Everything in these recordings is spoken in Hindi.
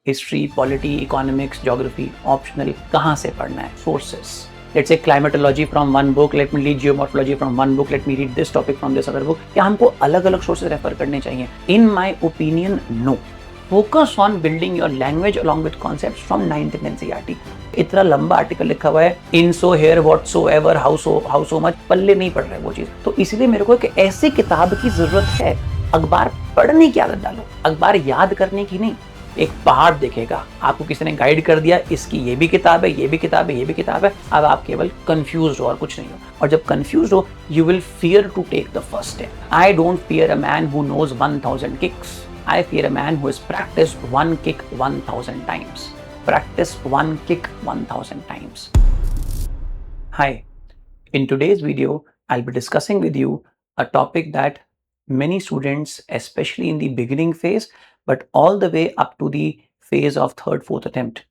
History, polity, economics, geography, optional, कहाँ से पढ़ना है, sources. Let's say climatology from one book, let me read geomorphology from one book, let me read this topic from this other book. क्या हमको अलग अलग सोर्सेज रेफर करने चाहिए? In my opinion, no. Focus on building your language along with concepts from 9th and NCERT. इतना लंबा आर्टिकल लिखा हुआ है, in so here whatsoever how so much, पल्ले नहीं पड़ रहा है वो चीज. तो इसलिए मेरे को एक ऐसी किताब की जरूरत है. अखबार पढ़ने की आदत डालो, अखबार याद करने की नहीं. एक पहाड़ दिखेगा, आपको किसी ने गाइड कर दिया, इसकी ये भी किताब है, ये भी किताब है, ये भी किताब है. अब आप केवल कंफ्यूज हो और कुछ नहीं हो. और जब कंफ्यूज हो, you will fear to take the first step. I don't fear a man who knows 1000 kicks. I fear a man who has practiced one kick 1000 times. Practice one kick 1000 times. Hi. In today's video, I'll be discussing with you a topic that many students, especially in the beginning phase, but all the way up to the phase of third, fourth attempt,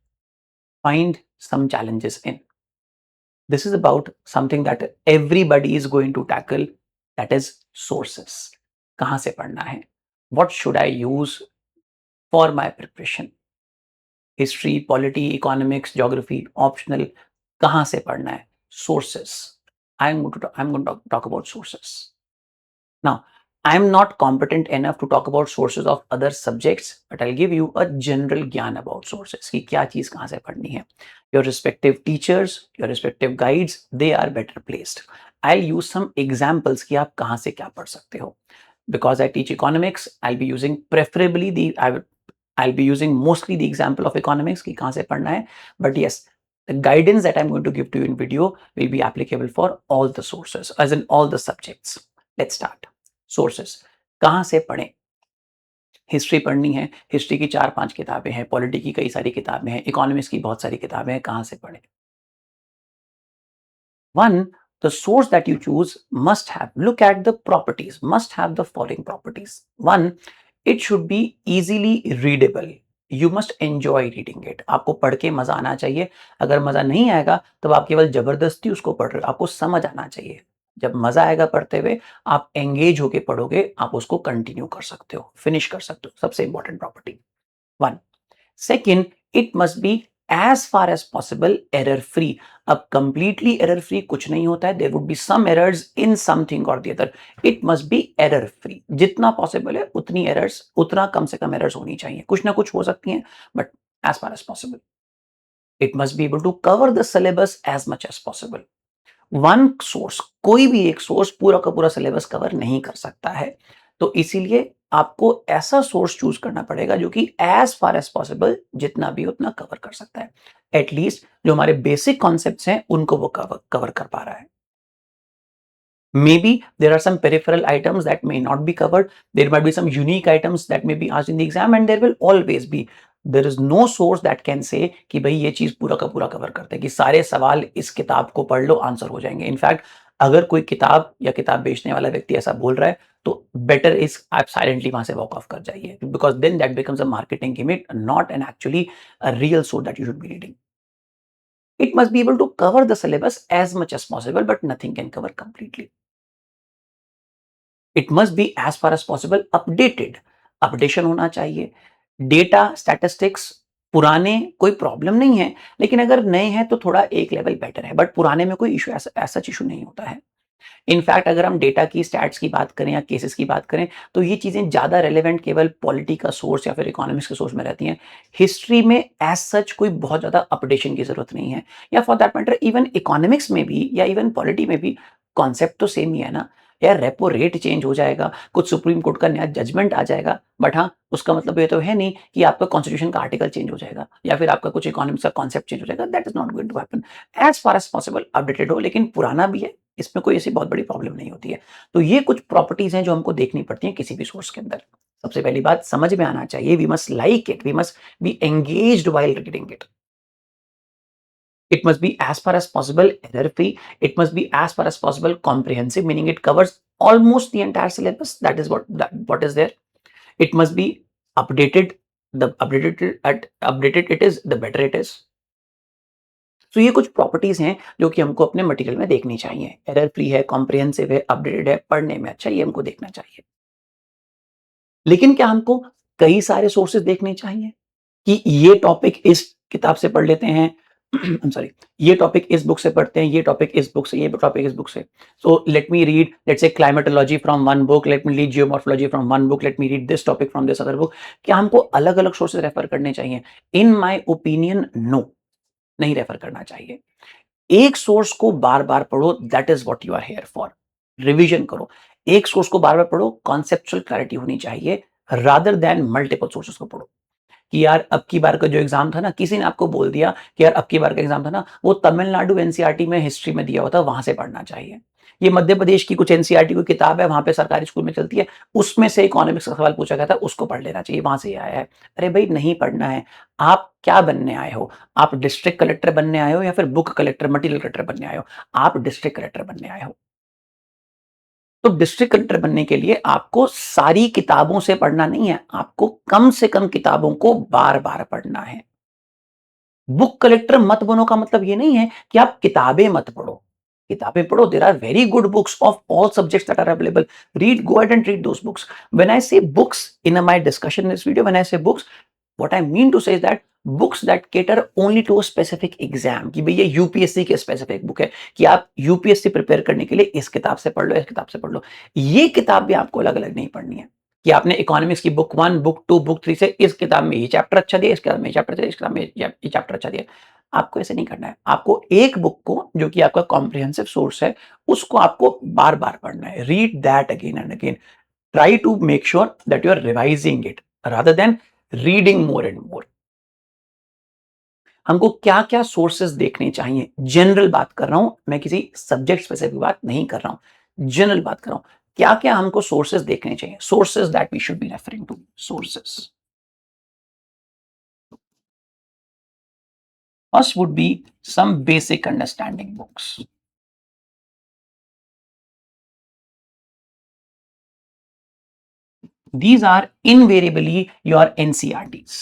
find some challenges in. This is about something that everybody is going to tackle, that is sources. कहाँ से पढ़ना है? What should I use for my preparation? History, polity, economics, geography, optional, कहाँ से पढ़ना है? Sources. I'm going to talk about sources. Now, I'm not competent enough to talk about sources of other subjects, but I'll give you a general ज्ञान about sources कि क्या चीज़ कहाँ से पढ़नी है. Your respective teachers, your respective guides, they are better placed. I'll use some examples कि आप कहाँ से क्या पढ़ सकते हो. Because I teach economics, I'll be using mostly the example of economics कि कहाँ से पढ़ना है. But yes, the guidance that I'm going to give to you in video will be applicable for all the sources, as in all the subjects. Let's start. Sources. कहाँ से पढ़ें? हिस्ट्री पढ़नी है, हिस्ट्री की 4-5 किताबें हैं, पॉलिटी की कई सारी किताबें हैं, इकोनॉमिक्स की बहुत सारी किताबें हैं, कहाँ से पढ़ें? One, the source that you choose must have, look at the properties, must have the following properties. One, it should be easily readable. You must enjoy reading it. आपको पढ़ के मजा आना चाहिए. अगर मजा नहीं आएगा तब आप केवल जबरदस्ती उसको पढ़ रहे हो. आपको समझ आना चाहिए. जब मजा आएगा पढ़ते हुए, आप एंगेज होके पढ़ोगे, आप उसको कंटिन्यू कर सकते हो, फिनिश कर सकते हो. सबसे important property. One. Second, it must be as far as possible error free. अब completely error free कुछ नहीं होता है. There would be some errors in something or the other. It must be error free. जितना possible है उतनी errors, उतना कम से कम errors होनी चाहिए. कुछ ना कुछ हो सकती हैं, but as far as possible. It must be able to cover the syllabus as much as possible. One source, कोई भी एक सोर्स पूरा का पूरा सिलेबस कवर नहीं कर सकता है. तो इसीलिए आपको ऐसा सोर्स चूज करना पड़ेगा जो कि एज फार एज पॉसिबल जितना भी उतना कवर कर सकता है. एटलीस्ट जो हमारे बेसिक कॉन्सेप्ट्स हैं उनको वो कवर कर पा रहा है. Maybe there are some peripheral items that may not be covered. There might be some unique items that may be asked in the exam, and there will always be. There is no source that can say कि भाई ये चीज पूरा का पूरा कवर करते हैं कि सारे सवाल इस किताब को पढ़ लो आंसर हो जाएंगे. इनफैक्ट अगर कोई किताब या किताब बेचने वाला व्यक्ति ऐसा बोल रहा है तो बेटर इज आप साइलेंटली वहां से वॉक ऑफ कर जाइए, because then that becomes a marketing gimmick, not an actually a real source that you should be reading. It must be able to cover the syllabus as much as possible, but nothing can cover completely. It must be as far as possible updated. Updation होना चाहिए. डेटा स्टैटिस्टिक्स पुराने कोई प्रॉब्लम नहीं है, लेकिन अगर नए हैं तो थोड़ा एक लेवल बेटर है. बट पुराने में कोई इशू ऐसा इशू नहीं होता है. इनफैक्ट अगर हम डेटा की स्टैट्स की बात करें या केसेस की बात करें तो ये चीजें ज्यादा रेलेवेंट केवल पॉलिटी का सोर्स या फिर इकोनॉमिक्स के सोर्स में रहती हैं. हिस्ट्री में एज सच कोई बहुत ज्यादा अपडेशन की जरूरत नहीं है, या for that matter even economics में भी या इवन पॉलिटी में भी कॉन्सेप्ट तो सेम ही है ना. यार रेपो रेट चेंज हो जाएगा, कुछ सुप्रीम कोर्ट का नया जजमेंट आ जाएगा, बट हाँ उसका मतलब ये तो है नहीं कि आपका कॉन्स्टिट्यूशन का आर्टिकल चेंज हो जाएगा या फिर आपका कुछ इकोनॉमिक्स का कॉन्सेप्ट चेंज हो जाएगा. That is not going to happen. As far as possible updated हो, लेकिन पुराना भी है, इसमें कोई ऐसी बहुत बड़ी प्रॉब्लम नहीं होती है. तो ये कुछ प्रॉपर्टीज हैं जो हमको देखनी पड़ती हैं किसी भी सोर्स के अंदर. सबसे पहली बात समझ में आना चाहिए. We must like it, we must be engaged while reading it. It must be as far as possible error free. It must be as far as possible comprehensive, meaning it covers almost the entire syllabus. That is what is there. It must be updated. The updated it is, the better it is. तो ये कुछ प्रॉपर्टीज हैं जो कि हमको अपने मटेरियल में देखनी चाहिए. एरर फ्री है, कॉम्प्रिहेंसिव है, अपडेटेड है, पढ़ने में अच्छा, ये हमको देखना चाहिए. लेकिन क्या हमको कई सारे सोर्सेज देखने चाहिए? कि ये टॉपिक इस किताब से पढ़ लेते हैं, I'm sorry, ये टॉपिक इस बुक से पढ़ते हैं, ये टॉपिक इस बुक से, ये टॉपिक इस बुक से. So let me read, let's say climatology from one book, let me read geomorphology from one book, let me read this topic from this other book. क्या हमको अलग अलग सोर्सेज रेफर करने चाहिए? इन माई ओपिनियन नो, नहीं रेफर करना चाहिए. एक सोर्स को बार बार पढ़ो, that is what you are here for. Revision करो, एक सोर्स को बार बार पढ़ो, कॉन्सेप्चुअल क्लैरिटी होनी चाहिए, रादर देन मल्टीपल सोर्सेस को पढ़ो. कि यार अब की बार का जो एग्जाम था ना, किसी ने आपको बोल दिया कि यार अब की बार का एग्जाम था ना, वो तमिलनाडु एनसीईआरटी में हिस्ट्री में दिया हुआ था, वहां से पढ़ना चाहिए. ये मध्य प्रदेश की कुछ एनसीईआरटी की किताब है, वहां पे सरकारी स्कूल में चलती है, उसमें से इकोनॉमिक्स का सवाल पूछा गया था, उसको पढ़ लेना चाहिए, वहां से आया है. अरे भाई नहीं पढ़ना है. आप क्या बनने आए हो? आप डिस्ट्रिक्ट कलेक्टर बनने आए हो या फिर बुक कलेक्टर, मटीरियल कलेक्टर बनने आए हो? आप डिस्ट्रिक्ट कलेक्टर बनने आए हो. तो डिस्ट्रिक्ट कलेक्टर बनने के लिए आपको सारी किताबों से पढ़ना नहीं है, आपको कम से कम किताबों को बार बार पढ़ना है. बुक कलेक्टर मत बनो का मतलब ये नहीं है कि आप किताबें मत पढ़ो. किताबें पढ़ो. There are very good books of all subjects that are available. Read, go ahead and read those books. When I say books in my discussion in this video, when I say books, what I mean to say is that books that cater only to a specific exam. कि भाई ये यूपीएससी के स्पेसिफिक बुक है कि आप यूपीएससी प्रिपेयर करने के लिए इस किताब से पढ़ लो, इस किताब से पढ़ लो. ये किताब भी आपको अलग अलग नहीं पढ़नी है कि आपने इकोनॉमिक्स की बुक 1, बुक 2, बुक 3 से इस किताब में ये चैप्टर अच्छा दिया, इस किताब में ये चैप्टर दिया, इस किताब में ये चैप्टर अच्छा दिया. आपको ऐसे नहीं करना है. आपको एक बुक को, जो कि आपका कॉम्प्रिहेंसिव सोर्स है, उसको आपको बार बार पढ़ना है. Read that again and again. Try to make sure that you are revising it rather than reading more and more. हमको क्या क्या सोर्सेज देखने चाहिए, जनरल बात कर रहा हूं मैं, किसी सब्जेक्ट स्पेसिफिक बात नहीं कर रहा हूं, जनरल बात कर रहा हूं. क्या क्या हमको सोर्सेज देखने चाहिए? Sources that we should be referring to. Sources first would be some basic understanding books. These are invariably your NCRTs.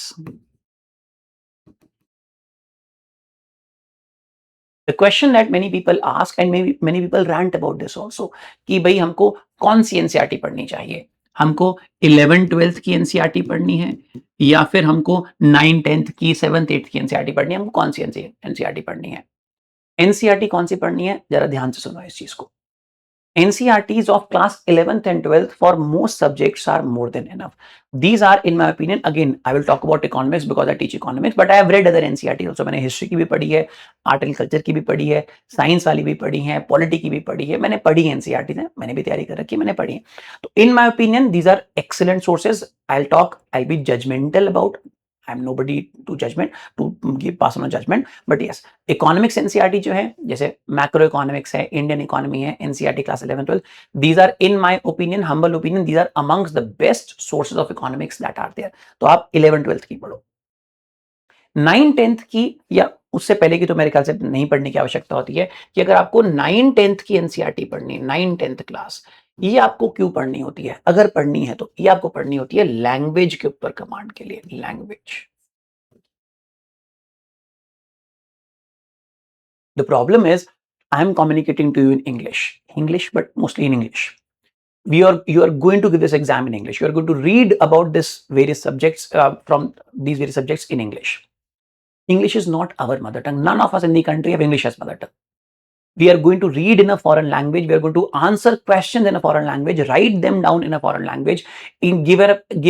The question that many people ask and many people rant about this also, कि भाई हमको कौन सी एनसीईआरटी पढ़नी चाहिए? हमको 11th-12th की एनसीईआरटी पढ़नी है या फिर हमको 9th-10th की, 7th-8th की एनसीईआरटी पढ़नी है? हमको कौन सी एनसीईआरटी पढ़नी है? एनसीईआरटी कौन सी पढ़नी है? जरा ध्यान से सुनो इस चीज को. NCRTs of class 11th and 12th for most subjects are more than enough. These are, in my opinion, again, I will talk about economics because I teach economics, but I have read other NCRTs also. मैंने हिस्ट्री की भी पढ़ी है, आर्ट एंड कल्चर की भी पढ़ी है, साइंस वाली भी पढ़ी है, पॉलिटी की भी पढ़ी है. मैंने पढ़ी है NCRTs है, मैंने भी तैयारी कर रखी है, मैंने पढ़ी है. तो in my opinion, these are excellent sources. I'll be judgmental about. I'm nobody to judgment to give pass on a judgment, but yes, economics NCERT जो है, जैसे मैक्रो इकोनॉमिक्स है, इंडियन इकोनॉमी है, NCERT class 11-12, these are in my opinion, humble opinion, these are amongst the best sources of economics that are there. तो आप 11-12 की पढ़ो. 9-10th की या उससे पहले की तो मेरे ख्याल से नहीं पढ़ने की आवश्यकता होती है. कि अगर आपको 9-10th की एनसीईआरटी पढ़नी है, 9-10th क्लास, ये आपको क्यों पढ़नी होती है? अगर पढ़नी है तो ये आपको पढ़नी होती है लैंग्वेज के ऊपर कमांड के लिए. Language. The problem is I am communicating to you in English, but mostly in English. You are going to give this exam in English. You are going to read about this various subjects from these various subjects in English. English is not our mother tongue. None of us in the country have English as mother tongue. We are going to read in a foreign language. We are going to answer questions in a foreign language, write them down in a foreign language, give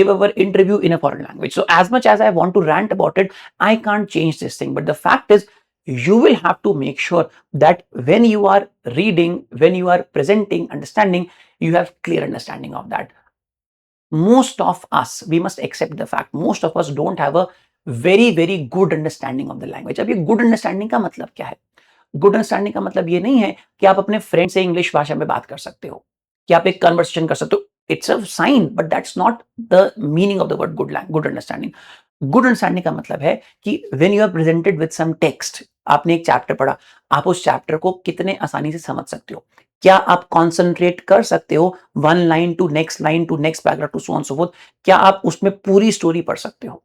our interview in a foreign language. So as much as I want to rant about it, I can't change this thing. But the fact is, you will have to make sure that when you are reading, when you are presenting, understanding, you have clear understanding of that. Most of us, we must accept the fact, most of us don't have a very good understanding of the language. अब ये good understanding का मतलब क्या है? गुड अंडरस्टैंडिंग का मतलब ये नहीं है कि आप अपने फ्रेंड से इंग्लिश भाषा में बात कर सकते हो, कि आप एक कन्वर्सेशन कर सकते हो. It's a sign, but that's not the meaning of the word good understanding. Good understanding का मतलब है कि when you are presented with some text, आपने एक चैप्टर पढ़ा, आप उस चैप्टर को कितने आसानी से समझ सकते हो. क्या आप कॉन्सेंट्रेट कर सकते हो one line to next paragraph to so on so forth? क्या आप उसमें पूरी स्टोरी पढ़ सकते हो?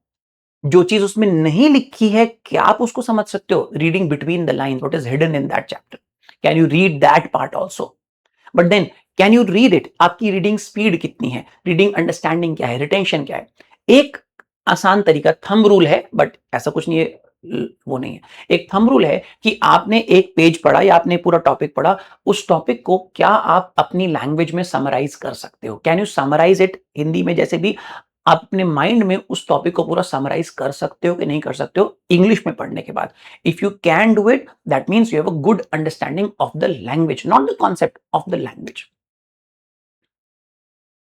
जो चीज उसमें नहीं लिखी है, क्या आप उसको समझ सकते हो? Reading between the lines, what is hidden in that chapter, can you read that part also? But then can you read it? आपकी रीडिंग स्पीड कितनी है? रीडिंग अंडरस्टैंडिंग क्या है? रिटेंशन क्या है? एक आसान तरीका थंब रूल है, बट ऐसा कुछ नहीं है, वो नहीं है। एक थंब रूल है कि आपने एक पेज पढ़ा या आपने पूरा टॉपिक पढ़ा, उस टॉपिक को क्या आप अपनी लैंग्वेज में समराइज कर सकते हो? Can you summarise it? Hindi में जैसे भी आप अपने माइंड में उस टॉपिक को पूरा समराइज कर सकते हो कि नहीं कर सकते हो इंग्लिश में पढ़ने के बाद? If you can do it, that means you have a good understanding of the language, not the concept of the language.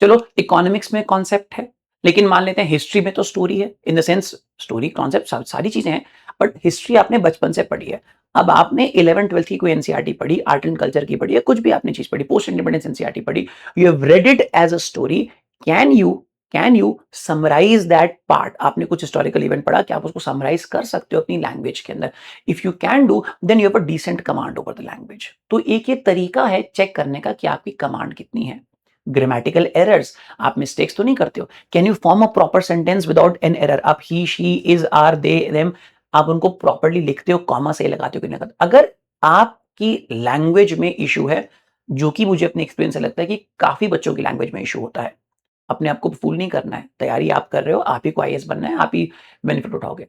चलो इकोनॉमिक्स में कॉन्सेप्ट है, लेकिन मान लेते हैं हिस्ट्री में तो स्टोरी है, इन द सेंस स्टोरी कॉन्सेप्ट सारी चीजें हैं, बट हिस्ट्री आपने बचपन से पढ़ी है। अब आपने 11th-12th की कोई एनसीईआरटी पढ़ी, आर्ट एंड कल्चर की पढ़ी है, कुछ भी आपने चीज पढ़ी, पोस्ट इंडिपेंडेंस एनसीईआरटी पढ़ी, you have read it as a story. Can you can you summarise that part? आपने कुछ हिस्टोरिकल इवेंट पढ़ा, क्या आप उसको समराइज कर सकते हो अपनी लैंग्वेज के अंदर? If you can do, then you have a decent command over the language. तो एक ये तरीका है चेक करने का कि आपकी कमांड कितनी है। ग्रामेटिकल एरर्स, आप मिस्टेक्स तो नहीं करते हो? Can you form a proper sentence without an error? आप he, she, is, are, they, them, आप उनको प्रॉपर्ली लिखते हो, कॉमा सही लगाते हो कि नहीं लगाते? अगर आपकी लैंग्वेज में इशू है, जो कि मुझे अपने एक्सपीरियंस से लगता है कि काफी बच्चों की लैंग्वेज में इशू होता है, अपने आप को फूल नहीं करना है, तैयारी आप कर रहे हो, आप ही को आईएएस बनना है, आप ही बेनिफिट उठाओगे।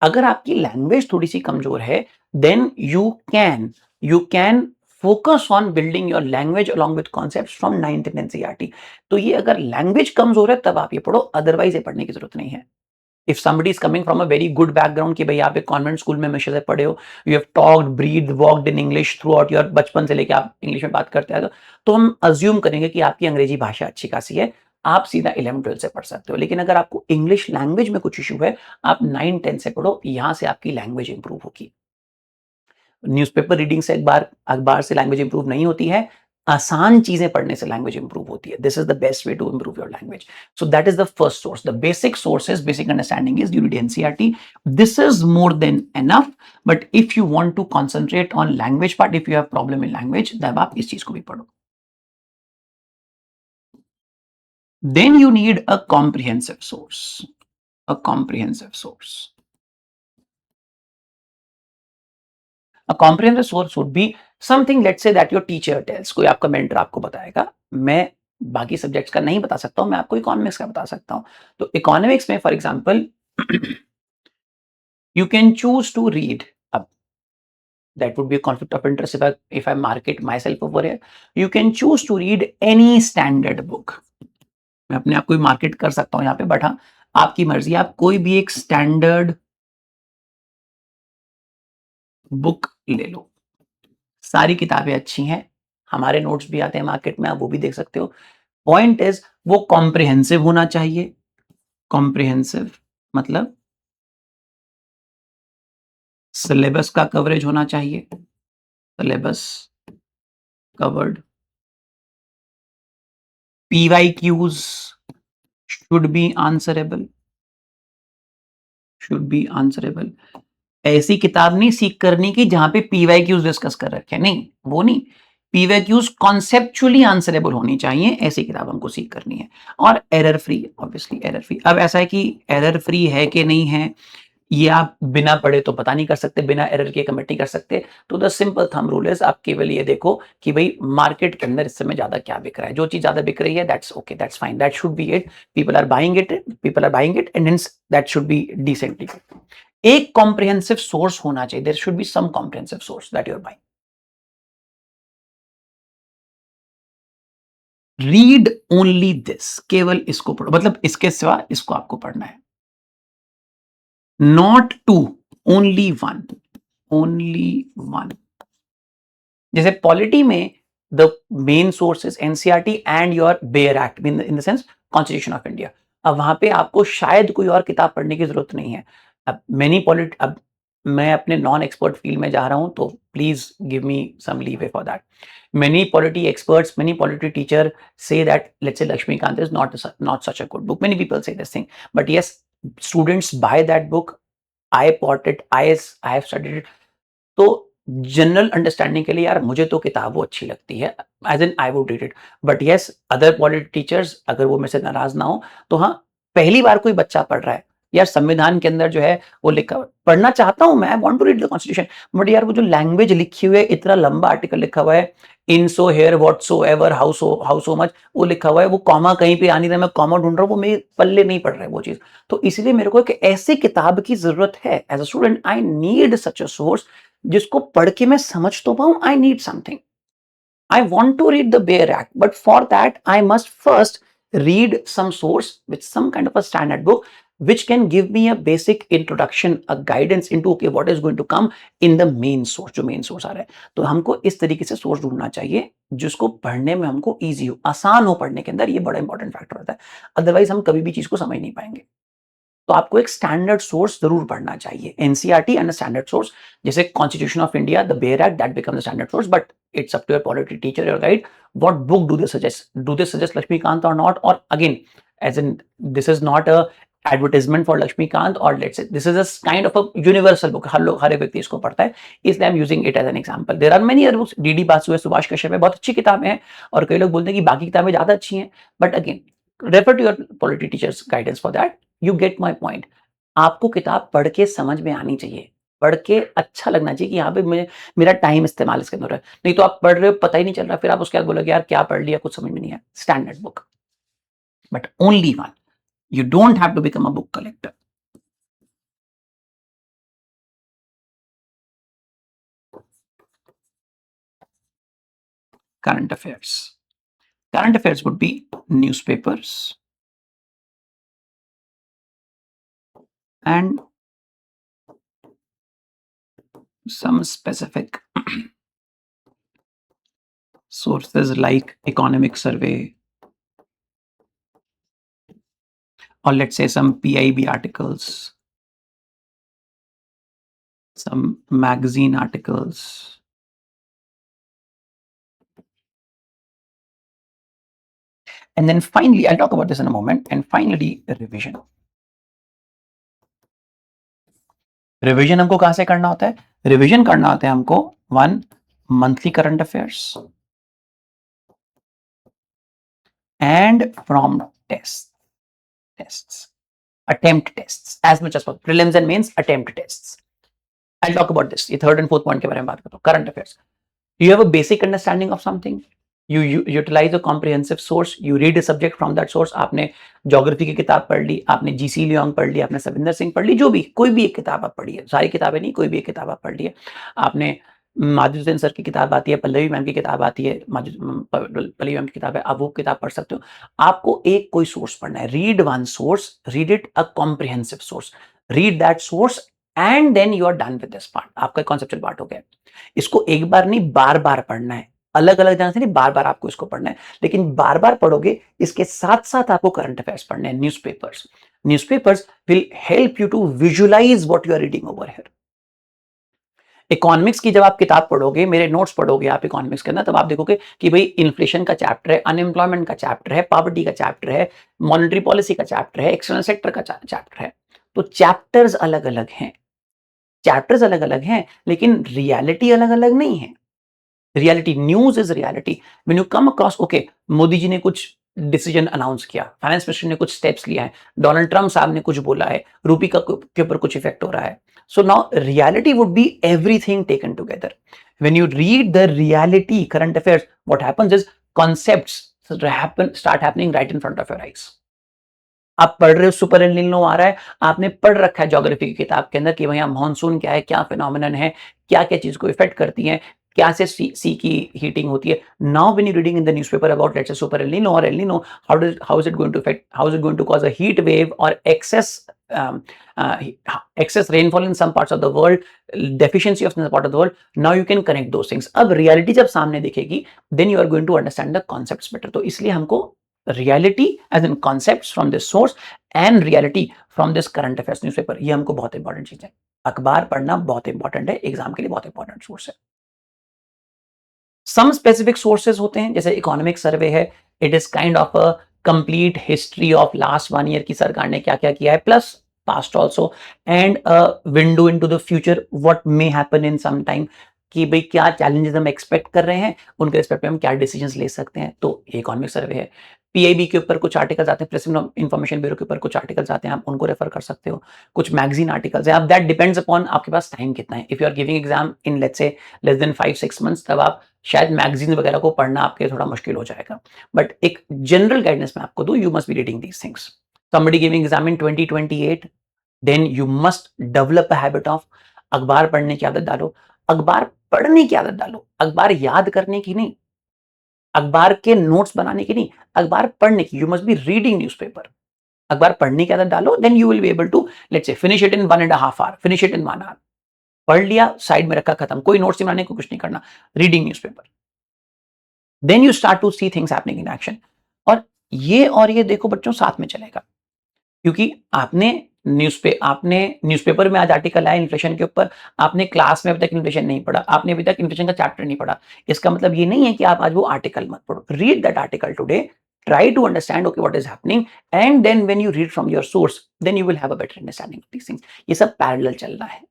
अगर आपकी लैंग्वेज थोड़ी सी कमजोर है, then you can focus on building your language along with concepts from 9th and NCERT. तो ये अगर लैंग्वेज कमजोर है तब आप ये पढ़ो, अदरवाइज ये पढ़ने की जरूरत नहीं है। If somebody is coming from a very good background कि भाई आप एक कॉन्वेंट स्कूल में हमेशा से पढ़े हो, you have talked, breathe, walked in English throughout your, बचपन से लेके आप इंग्लिश में बात करते हैं, तो हम अज्यूम करेंगे कि आपकी अंग्रेजी भाषा अच्छी खासी है, आप सीधा 11th-12th से पढ़ सकते हो। लेकिन अगर आपको इंग्लिश लैंग्वेज में कुछ इशू है, आप 9th-10th से पढ़ो, यहां से आपकी लैंग्वेज इंप्रूव होगी। न्यूज़पेपर रीडिंग से अखबार से लैंग्वेज इंप्रूव नहीं होती है, आसान चीजें पढ़ने से लैंग्वेज इंप्रूव होती है। This is the best way to improve your language. So that is the first source, the basic sources, basic understanding is you read NCERT. This is more than enough, but if you want to concentrate on language part, if you have problem in language, तब आप इस चीज को भी पढ़ो। Then you need a comprehensive source, a comprehensive source. A comprehensive source would be something, let's say that your teacher tells, कोई आपका मेंटर आपको बताएगा। मैं बाकी सब्जेक्ट्स का नहीं बता सकता हूँ, मैं आपको इकोनॉमिक्स का बता सकता हूँ। तो इकोनॉमिक्स में for example you can choose to read, अब that would be a conflict of interest if I market myself over here. You can choose to read any standard book. मैं अपने आप को भी मार्केट कर सकता हूँ यहाँ पे, बट हाँ आपकी मर्जी, आप कोई भी एक स्टैंडर्ड बुक ले लो। सारी किताबें अच्छी हैं, हमारे नोट्स भी आते हैं मार्केट में, आप वो भी देख सकते हो। पॉइंट इज वो कॉम्प्रिहेंसिव होना चाहिए। कॉम्प्रिहेंसिव मतलब सिलेबस का कवरेज होना चाहिए, syllabus covered. PYQs should be answerable, should be answerable. ऐसी किताब नहीं सीख करनी की जहां पे पीवाईक्यूज डिस्कस कर रखे हैं, नहीं वो नहीं। पीवाईक्यूज कॉन्सेप्चुअली आंसरेबल होनी चाहिए, ऐसी किताब हमको सीख करनी है। और error free, obviously error free. अब ऐसा है कि एरर फ्री है कि नहीं है, ये आप बिना पढ़े तो पता नहीं कर सकते, बिना एरर के कमिट नहीं कर सकते। तो the simple thumb rule is, आप केवल ये देखो कि भाई मार्केट के अंदर इस समय ज्यादा क्या बिक रहा है। जो चीज ज्यादा बिक रही है, that's okay, that's fine, that should be it. People are buying it and hence that should be decently. एक कॉम्प्रिहेंसिव सोर्स होना चाहिए, there should be some comprehensive source that you are buying. Read only this, केवल इसको पढ़ो, मतलब इसके सिवा इसको आपको पढ़ना है। Not two, only one, only one. जैसे पॉलिटी में the main source is NCERT and your bare act, in the sense constitution of India. अब वहां पे आपको शायद कोई और किताब पढ़ने की जरूरत नहीं है। अब मैं अपने नॉन एक्सपर्ट फील्ड में जा रहा हूं, तो please give me some leeway for that. Many polity experts, many polity teacher say that, let's say Lakshmikant is not such a good book. Many people say this thing, but yes, students buy that book. I bought it. I have studied it. तो जनरल अंडरस्टैंडिंग के लिए यार मुझे तो किताब वो अच्छी लगती है, as an I would read it. But yes, other polity teachers अगर वो मेरे से नाराज ना हो, तो हाँ, पहली बार कोई बच्चा पढ़ रहा है, यार संविधान के अंदर जो है वो लिखा हुआ, पढ़ना चाहता हूं मैं, I want to read the constitution, but यार वो जो लैंग्वेज लिखी हुई है, इतना लंबा आर्टिकल लिखा हुआ है, in so here whatsoever how so much, वो लिखा हुआ है, वो कॉमा कहीं पे आ नहीं रहा, मैं कॉमा ढूंढ रहा हूँ, वो मेरे पल्ले नहीं पड़ रहा है वो चीज। तो इसलिए मेरे को एक ऐसी किताब की जरूरत है, as a student I need such a source जिसको पढ़ के मैं समझ तो पाऊं, I need something, I want to read the Bare Act, but for that I must first read some source with some kind of a standard book which can give me a basic introduction, a guidance into okay what is going to come in the main source, जो main source आ रहा है। तो हमको इस तरीके से सोर्स ढूंढना चाहिए जिसको पढ़ने में हमको ईजी हो, आसान हो पढ़ने के अंदर, ये बड़ा इंपॉर्टेंट फैक्टर होता है। अदरवाइज हम कभी भी चीज को समझ नहीं पाएंगे। तो आपको एक स्टैंडर्ड सोर्स जरूर पढ़ना चाहिए, एनसीईआरटी एंड स्टैंडर्ड सोर्स, जैसे constitution of India, the bare act, that become the standard source, but it's up to your polity teacher, your guide, what book do they suggest Laxmikanth और नॉट, और again as in this is not a advertisement for Laxmikanth, और let's say this is a kind of a universal book, हर लोग, हर एक व्यक्ति इसको पढ़ता है, इसलिए I am using it as an example. There are many other books, DD Basu है, सुभाष कश्यप है, बहुत अच्छी किताबें हैं, और कई लोग बोलते हैं कि बाकी किताबें ज्यादा अच्छी हैं, but again refer to your polity teachers guidance for that, you get my point. आपको किताब पढ़ के समझ में आनी चाहिए, पढ़ के अच्छा लगना चाहिए कि यहाँ पे मुझे मेरा टाइम इस्तेमाल इसके अंदर है, नहीं तो आप पढ़ रहे हो पता ही नहीं चल रहा, फिर आप उसके बाद बोलोगे यार क्या पढ़ लिया, कुछ समझ में नहीं आया। Standard book, but only one, you don't have to become a book collector. Current affairs. Current affairs would be newspapers and some specific sources like economic survey, or let's say some PIB articles, some magazine articles. And then finally, I'll talk about this in a moment, and finally revision. Revision हमको कहां से करना होता है? रिवीजन करना होता है हमको, one, monthly current affairs and from tests, attempt tests as much as possible, prelims and mains attempt tests. I'll talk about this, ये third and fourth point के बारे में बात करता हूँ। current affairs, you have a basic understanding of something, you utilize a comprehensive source, you read a subject from that source। आपने ज्योग्राफी की किताब पढ़ ली, आपने जीसी लियोंग पढ़ ली, आपने सविंदर सिंह पढ़ ली, जो भी कोई भी एक किताब आप पढ़ी है, सारी किताबें नहीं, कोई भी एक किताब आप पढ़ ली है, आपने माधुसूदन सर की किताब आती है, पल्लवी मैम की किताब आती है, पल्लवी मैम की किताब है, आप वो किताब पढ़ सकते हो। आपको एक कोई सोर्स पढ़ना है, read one source, read it a comprehensive source, read that source and then you are done with this part, आपका कॉन्सेप्चुअल पार्ट हो गया। इसको एक बार नहीं बार बार पढ़ना है, अलग अलग जगह से नहीं, बार बार आपको इसको पढ़ना है, लेकिन बार बार पढ़ोगे इसके साथ साथ आपको करंट अफेयर्स पढ़ने हैं, newspapers will help you to visualise what you are reading over here. Economics की जब आप किताब पढ़ोगे, मेरे नोट्स पढ़ोगे आप इकोनॉमिक्स के अंदर, तब आप देखोगे कि भाई इन्फ्लेशन का चैप्टर है, अनएम्प्लॉयमेंट का चैप्टर है, पॉवर्टी का चैप्टर है, मॉनेटरी पॉलिसी का चैप्टर है, एक्सटर्नल सेक्टर का चैप्टर है। तो चैप्टर्स अलग अलग हैं, लेकिन रियलिटी अलग अलग नहीं है। Reality, news is reality. When you come across, okay Modi ji ने कुछ डिसीजन अनाउंस किया, फाइनेंस मिनिस्टर ने कुछ स्टेप्स लिया है, डोनाल्ड ट्रम्प साहब ने कुछ बोला है, रूपी के ऊपर कुछ इफेक्ट हो रहा है, so now reality would be everything taken together. When you read the reality current affairs, what happens is concepts start happening right in front of your eyes. आप पढ़ रहे हो, सुपर एल निनो आ रहा है, आपने पढ़ रखा है ज्योग्राफी की किताब के अंदर कि भैया मानसून क्या है, क्या फिनोमिनन है, क्या क्या चीज को इफेक्ट करती है, क्या से सी की हीटिंग होती है। Now when you reading in the newspaper about let's say super El Nino और El Nino, how is it going to effect, how is it going to cause a heat wave और excess rainfall in some parts of the world, deficiency of some part of the world, now you can connect those things। अब रियलिटी जब सामने दिखेगी, then you are going to understand the concepts better। तो इसलिए हमको reality as in concepts from this source and reality from this current affairs newspaper, ये हमको बहुत इंपॉर्टेंट चीज है। अखबार पढ़ना बहुत इंपॉर्टेंट है, एग्जाम के लिए बहुत इंपॉर्टेंट सोर्स है। सम स्पेसिफिक सोर्सेज होते हैं, जैसे इकोनॉमिक सर्वे है, it is kind of a complete history of last 1 year की सरकार ने क्या क्या किया है, plus past also, and window into the future what may happen in some time, कि भाई क्या चैलेंजेस हम एक्सपेक्ट कर रहे हैं, उनके रिस्पेक्ट में हम क्या डिसीजंस ले सकते हैं, तो इकोनॉमिक सर्वे है। पीआईबी के ऊपर कुछ आर्टिकल्स आते हैं, प्रेस इंफॉर्मेशन ब्यूरो के ऊपर कुछ आर्टिकल्स आते हैं, आप उनको रेफर कर सकते हो। कुछ मैगजीन आर्टिकल्स हैं, अब दैट डिपेंड्स अपॉन आपके पास टाइम कितना है। If you are giving exam in let's say less than 5-6 months, तब आप शायद मैगजीन वगैरह को पढ़ना आपके थोड़ा मुश्किल हो जाएगा। बट एक जनरल गाइडेंस मैं आपको दूं, you must be reading these things. Somebody giving exam in 2028, then you must develop a habit of अखबार पढ़ने की आदत डालो। अखबार पढ़ने की आदत डालो, अखबार याद करने की नहीं, अखबार के नोट्स बनाने की नहीं, अखबार पढ़ने की। You must be reading newspaper. अखबार पढ़ने की आदत डालो, then you will be able to let's say finish it in 1.5 hour, finish it in 1 hour. पढ़ लिया, साइड में रखा, खत्म, कोई नोट्स बनाने को कुछ नहीं करना, reading newspaper. Then you start to see things happening in action. और ये देखो बच्चों साथ में चलेगा, क्योंकि आपने न्यूज़पेपर में आज आर्टिकल आया इन्फ्लेशन के ऊपर, आपने क्लास में अभी तक इन्फ्लेशन नहीं पढ़ा, आपने अभी तक इन्फ्लेशन का चैप्टर नहीं पढ़ा। इसका मतलब ये नहीं है कि आप आज वो आर्टिकल मत पढ़ो। Read that article today, try to understand okay what is happening, and then when you read from your source, then you will have a better understanding of these things. ये सब पैरेलल चल रहा है।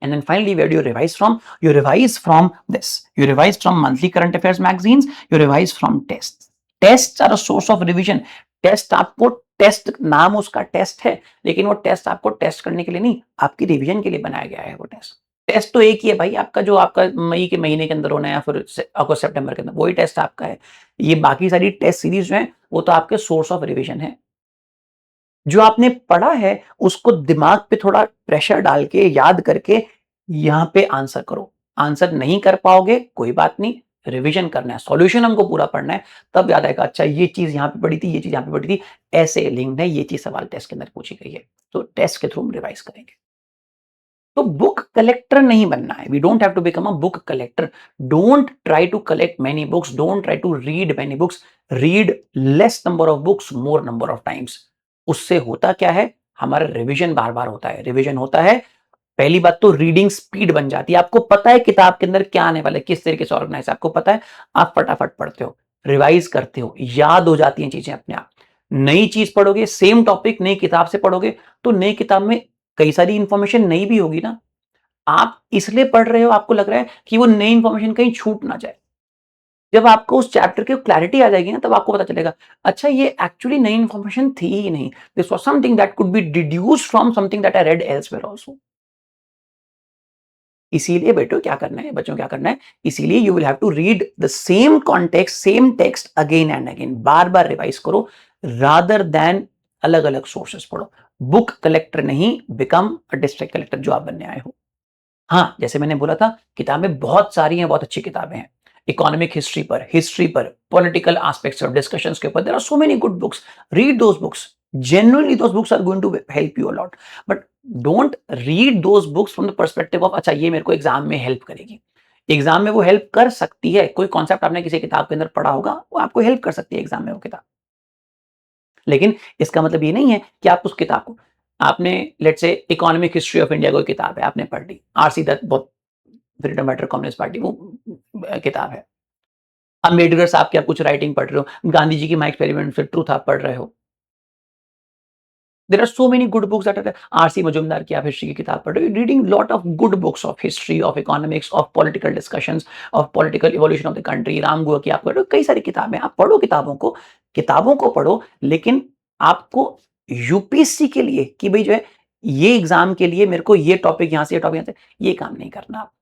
And then finally, where do you revise from? You revise from this. You revise from monthly current affairs magazines. You revise from tests. Tests are a source of revision. Test आपको, टेस्ट नाम उसका टेस्ट है, लेकिन वो टेस्ट आपको टेस्ट करने के लिए नहीं, आपकी रिवीजन के लिए बनाया गया है वो टेस्ट। टेस्ट तो एक ही है भाई, आपका जो आपका मई के महीने के अंदर होना है या फिर अगस्त सितंबर के अंदर, वही टेस्ट आपका है। ये बाकी सारी टेस्ट सीरीज जो है वो तो आपके सोर्स ऑफ रिवीजन है। जो आपने पढ़ा है उसको दिमाग पे थोड़ा प्रेशर डाल के याद करके यहाँ पे आंसर करो। आंसर नहीं कर पाओगे कोई बात नहीं, रिवीजन करना है, सॉल्यूशन हमको पूरा पढ़ना है, तब याद आएगा अच्छा ये चीज यहाँ पे पढ़ी थी, ये चीज यहाँ पे पढ़ी थी, ऐसे लिंक्ड है, ये चीज सवाल टेस्ट के अंदर पूछी गई है, तो टेस्ट के थ्रू हम रिवाइज करेंगे। तो बुक कलेक्टर नहीं बनना है, we don't have to become a book collector. Don't try to collect many books, don't try to read many books, read less number of books more number of times. उससे होता क्या है, हमारा रिवीजन बार बार होता है। रिवीजन होता है, पहली बात तो रीडिंग स्पीड बन जाती है, आपको पता है किताब के अंदर क्या आने वाला है, किस तरीके से ऑर्गेनाइज, आपको पता है, आप फटाफट पढ़ते हो, रिवाइज करते हो, याद हो जाती हैं चीजें अपने आप। नई चीज पढ़ोगे, सेम टॉपिक नई किताब से पढ़ोगे, तो नई किताब में कई सारी इंफॉर्मेशन नई भी होगी ना, आप इसलिए पढ़ रहे हो, आपको लग रहा है कि वो नई इंफॉर्मेशन कहीं छूट ना जाए। जब आपको उस चैप्टर की क्लैरिटी आ जाएगी ना, तब आपको पता चलेगा अच्छा ये एक्चुअली नई इंफॉर्मेशन थी ही नहीं, this was something that could be deduced from something that I read elsewhere also. इसीलिए बेटो क्या करना है, बच्चों क्या करना है, इसीलिए you will have to read the same context, same text again and again, बार बार रिवाइज करो, रादर देन अलग अलग सोर्सेस पढ़ो। बुक कलेक्टर नहीं, बिकम अ डिस्ट्रिक्ट कलेक्टर जो आप बनने आए हो। हाँ, जैसे मैंने बोला था, किताबें बहुत सारी हैं, बहुत अच्छी किताबें हैं। इकोनॉमिक हिस्ट्री पर, पॉलिटिकल एस्पेक्ट्स ऑफ डिस्कशंस के ऊपर, there are so many good books, read those books. Genuinely those books are going to help you a lot. But don't read those books from the perspective of अच्छा ये मेरे को एग्जाम में हेल्प करेगी। एग्जाम में वो हेल्प कर सकती है, कोई कॉन्सेप्ट आपने किसी किताब के अंदर पढ़ा होगा, वो आपको हेल्प कर सकती है एग्जाम में वो किताब। लेकिन इसका मतलब ये नहीं है कि आप उस किताब को, आपने let's say economic history of India कोई किताब है, आपने पढ़ ली, आरसी दत्त, बहुत फ्रीडम फाइटर, कम्युनिस्ट पार्टी, वो किताब है। अम्बेडकर साहब की आप कुछ राइटिंग पढ़ रहे हो, गांधी जी की माई एक्सपेरिमेंट फिर ट्रूथ आप पढ़ रहे हो। There are so many good books that are, RC Majumdar की आप हिस्ट्री की किताब पढ़ रहे हो, reading lot of good books of history, of economics, of political discussions, of political evolution of the country, Ram Guha की आप पढ़ रहे हो, कई सारी किताबें, आप पढ़ो किताबों को पढ़ो, लेकिन आपको यूपीएससी के लिए कि भाई जो है ये एग्जाम के लिए मेरे को ये टॉपिक यहाँ से, ये टॉपिक यहाँ से, ये काम नहीं करना आप।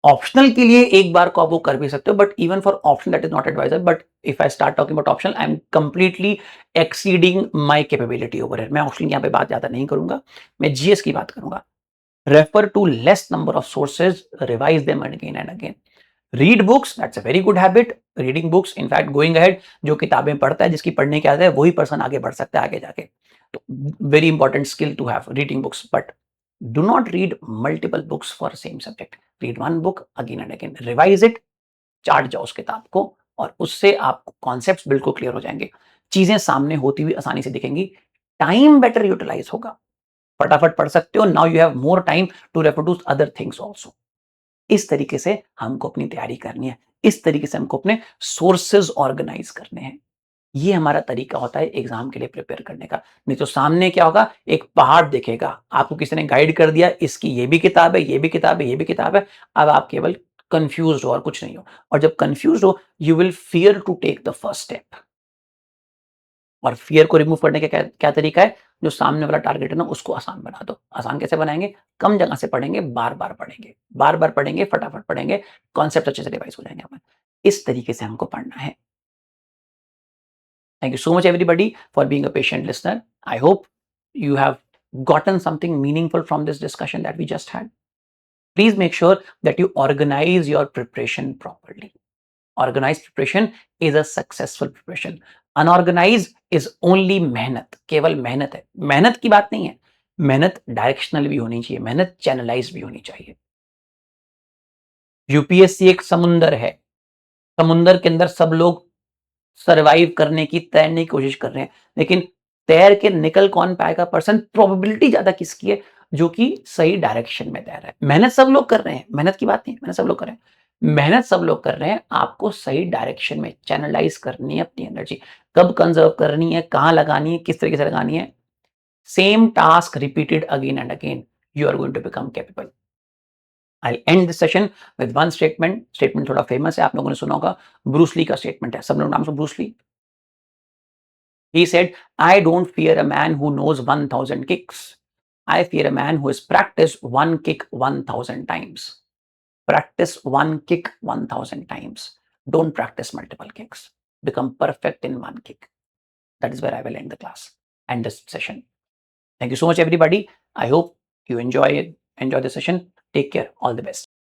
ऑप्शनल के लिए एक बार को आप वो कर भी सकते हो, but even for option that is not advisor. But if I start talking about optional, I am completely exceeding my capability over here. मैं ऑप्शनल की यहाँ पे बात ज्यादा नहीं करूंगा, मैं जीएस की बात करूंगा। Refer to less number of sources, revise them again and again. Read books, that's a very good habit, reading books, in fact going ahead, जो किताबें पढ़ता है, जिसकी पढ़ने की आदत है, वही पर्सन आगे बढ़ सकता है आगे जाके। तो very important skill to have, reading books. But do not read multiple books for same subject. Read one book again and again, revise it, चाट जाओ उस किताब को, और उससे आपको कॉन्सेप्ट्स बिल्कुल क्लियर हो जाएंगे, चीजें सामने होती हुई आसानी से दिखेंगी, टाइम बेटर यूटिलाइज होगा, फटाफट पढ़ सकते हो। Now you have more time to refer to other things also. इस तरीके से हमको अपनी तैयारी करनी है, इस तरीके से हमको अपने सोर्सेज ऑर्गेनाइज करने हैं। ये हमारा तरीका होता है एग्जाम के लिए प्रिपेयर करने का। नहीं तो सामने क्या होगा, एक पहाड़ दिखेगा, आपको किसी ने गाइड कर दिया, इसकी ये भी किताब है, ये भी किताब है, ये भी किताब है, अब आप केवल कंफ्यूज हो और कुछ नहीं हो। और जब कंफ्यूज हो, you will fear to take the first step. और फियर को रिमूव करने का क्या क्या तरीका है? जो सामने वाला टारगेट है ना, उसको आसान बना दो। आसान कैसे बनाएँगे? कम जगह से पढ़ेंगे, बार-बार पढ़ेंगे। बार-बार पढ़ेंगे, फटाफट पढ़ेंगे, कॉन्सेप्ट अच्छे से रिवाइज़ हो जाएँगे हमारे। इस तरीके से हमको पढ़ना है। Thank you so much, everybody, for being a patient listener. I hope you have gotten something meaningful from this discussion that we just had. Please make sure that you organize your preparation properly. Organized preparation is a successful preparation. Unorganized is only मेहनत, केवल मेहनत है। मेहनत की बात नहीं है, मेहनत डायरेक्शनल भी होनी चाहिए, मेहनत चैनलाइज भी होनी चाहिए। यूपीएससी एक समुंदर है, समुंदर के अंदर सब लोग सर्वाइव करने की, तैरने की कोशिश कर रहे हैं, लेकिन तैर के निकल कौन पाएगा पर्सन, प्रोबेबिलिटी ज्यादा किसकी है, जो कि सही डायरेक्शन में तैर रहा है। मेहनत सब लोग कर रहे हैं, मेहनत की बात नहीं, मेहनत सब लोग कर रहे हैं, मेहनत सब लोग कर रहे हैं, आपको सही डायरेक्शन में चैनलाइज करनी है अपनी एनर्जी, कब कंजर्व करनी है, कहां लगानी है, किस तरीके से लगानी है। Same task repeated again and again, you are going to become capable. I'll end this session with one statement. Statement थोड़ा फेमस है, आप लोगों ने सुना होगा, ब्रूस ली का स्टेटमेंट है। सब लोग नाम सुना Bruce Lee? He said, I don't fear a man who knows 1000 kicks. I fear a man who has practiced one kick 1000 times. Practice one kick 1000 times. Don't practice multiple kicks. Become perfect in one kick. That is where I will end the class and this session. Thank you so much, everybody. I hope you enjoy the session. Take care. All the best.